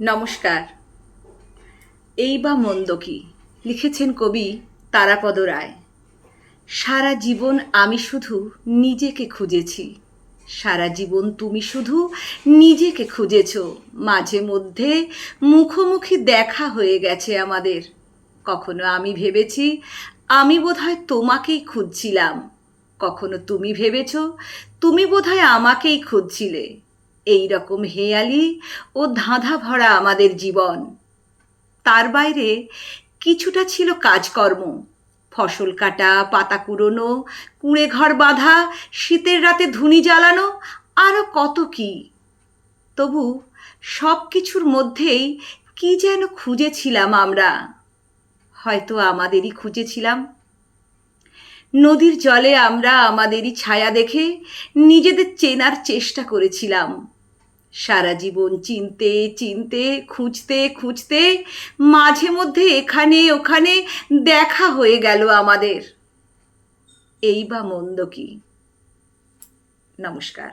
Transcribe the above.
নমস্কার। এই বা মন্দ কি লিখেছেন কবি তারাপদ রায়। সারা জীবন আমি শুধু নিজেকে খুঁজেছি, সারা জীবন তুমি শুধু নিজেকে খুঁজেছ। মাঝে মধ্যে মুখোমুখি দেখা হয়ে গেছে আমাদের। কখনো আমি ভেবেছি আমি বোধহয় তোমাকেই খুঁজছিলাম, কখনো তুমি ভেবেছ তুমি বোধহয় আমাকেই খুঁজছিলে। এই রকম হেয়ালি ও ধাঁধা ভরা আমাদের জীবন। তার বাইরে কিছুটা ছিল কাজকর্ম, ফসল কাটা, পাতা কুড়োনো, কুঁড়ে ঘর বাঁধা, শীতের রাতে ধুনি জ্বালানো, আরও কত কি। তবু সব কিছুর মধ্যেই কি যেন খুঁজেছিলাম আমরা, হয়তো আমাদেরই খুঁজেছিলাম। নদীর জলে আমরা আমাদেরই ছায়া দেখে নিজেদের চেনার চেষ্টা করেছিলাম। সারা জীবন চিনতে চিনতে, খুঁজতে খুঁজতে মাঝে মধ্যে এখানে ওখানে দেখা হয়ে গেল আমাদের। এই বা মন্দ কি। নমস্কার।